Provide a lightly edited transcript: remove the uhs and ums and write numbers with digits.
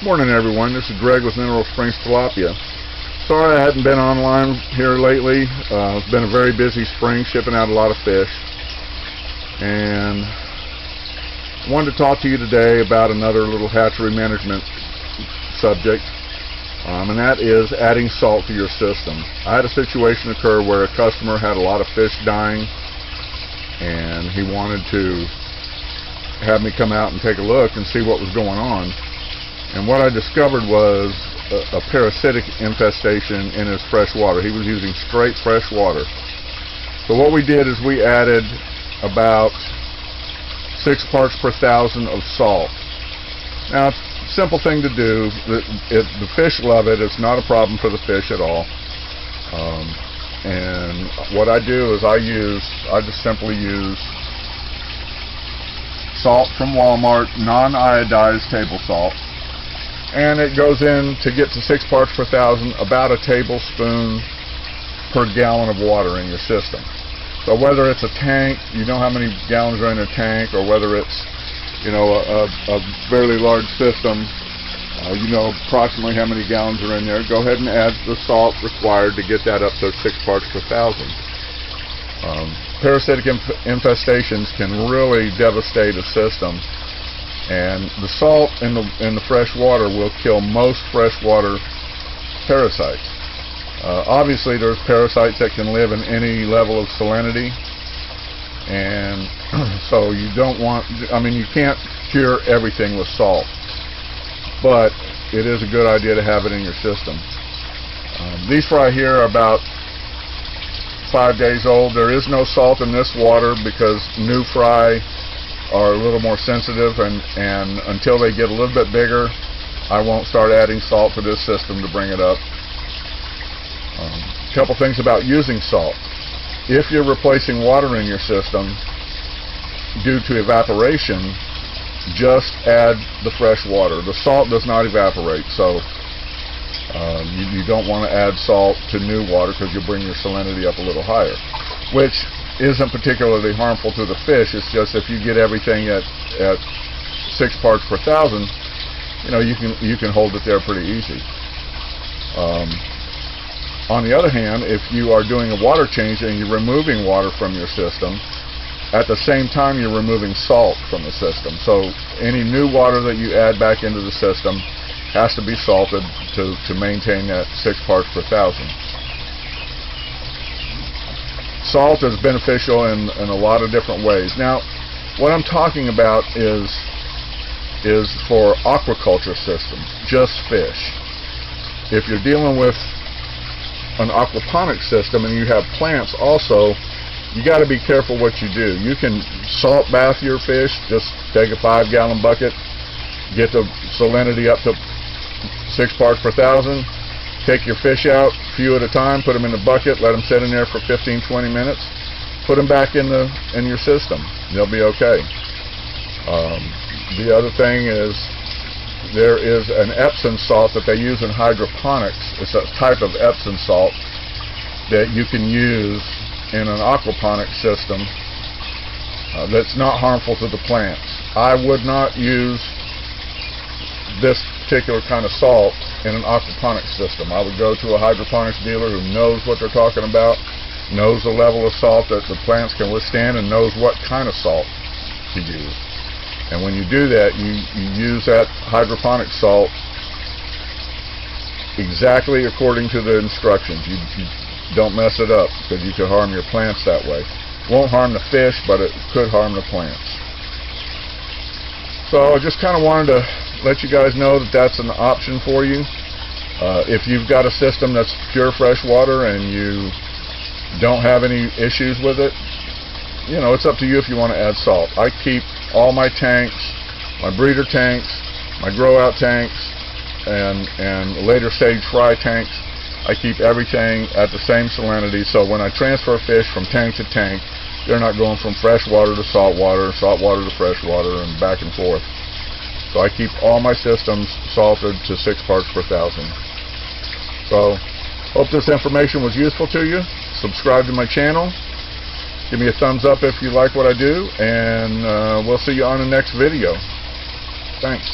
Morning everyone, this is Greg with Mineral Springs Tilapia. Sorry I hadn't been online here lately. It's been a very busy spring, shipping out a lot of fish. And I wanted to talk to you today about another little hatchery management subject. And that is adding salt to your system. I had a situation occur where a customer had a lot of fish dying and he wanted to have me come out and take a look and see what was going on. And what I discovered was a parasitic infestation in his fresh water. He was using straight fresh water. So what we did is we added about 6 parts per thousand of salt. Now, it's a simple thing to do. The fish love it. It's not a problem for the fish at all. And what I do is I just simply use salt from Walmart, non-iodized table salt. And it goes in, to get to 6 parts per thousand, about a tablespoon per gallon of water in your system. So whether it's a tank, you know how many gallons are in a tank, or whether it's, you know, a fairly large system, you know approximately how many gallons are in there. Go ahead and add the salt required to get that up to 6 parts per thousand. Parasitic infestations can really devastate a system. And the salt in the fresh water will kill most freshwater parasites. Obviously, there's parasites that can live in any level of salinity, and so you don't want. I mean, you can't cure everything with salt, but it is a good idea to have it in your system. These fry here are about 5 days old. There is no salt in this water because new fry are a little more sensitive, and until they get a little bit bigger, I won't start adding salt to this system to bring it up. A couple things about using salt. If you're replacing water in your system due to evaporation, just add the fresh water. The salt does not evaporate, so you don't want to add salt to new water because you'll bring your salinity up a little higher, which isn't particularly harmful to the fish. It's just if you get everything at 6 parts per thousand, you know, you can hold it there pretty easy. On the other hand, if you are doing a water change and you're removing water from your system, at the same time you're removing salt from the system. So any new water that you add back into the system has to be salted to maintain that 6 parts per thousand. Salt is beneficial in a lot of different ways. Now, what I'm talking about is for aquaculture systems, just fish. If you're dealing with an aquaponic system and you have plants also, you got to be careful what you do. You can salt bath your fish. Just take a 5-gallon bucket, get the salinity up to 6 parts per thousand. Take your fish out, few at a time, put them in the bucket, let them sit in there for 15-20 minutes, put them back in your system. They'll be okay. The other thing is there is an Epsom salt that they use in hydroponics. It's a type of Epsom salt that you can use in an aquaponic system that's not harmful to the plants. I would not use this particular kind of salt in an aquaponic system. I would go to a hydroponics dealer who knows what they're talking about, knows the level of salt that the plants can withstand, and knows what kind of salt to use. And when you do that, you use that hydroponic salt exactly according to the instructions. You don't mess it up, because you could harm your plants that way. Won't harm the fish, but it could harm the plants. So I just kind of wanted to let you guys know that that's an option for you. If you've got a system that's pure fresh water and you don't have any issues with it, you know, it's up to you if you want to add salt. I keep all my tanks, my breeder tanks, my grow out tanks, and later stage fry tanks, I keep everything at the same salinity, so when I transfer fish from tank to tank, they're not going from fresh water to salt water to fresh water, and back and forth. So I keep all my systems salted to 6 parts per thousand. So, hope this information was useful to you. Subscribe to my channel. Give me a thumbs up if you like what I do, and we'll see you on the next video. Thanks.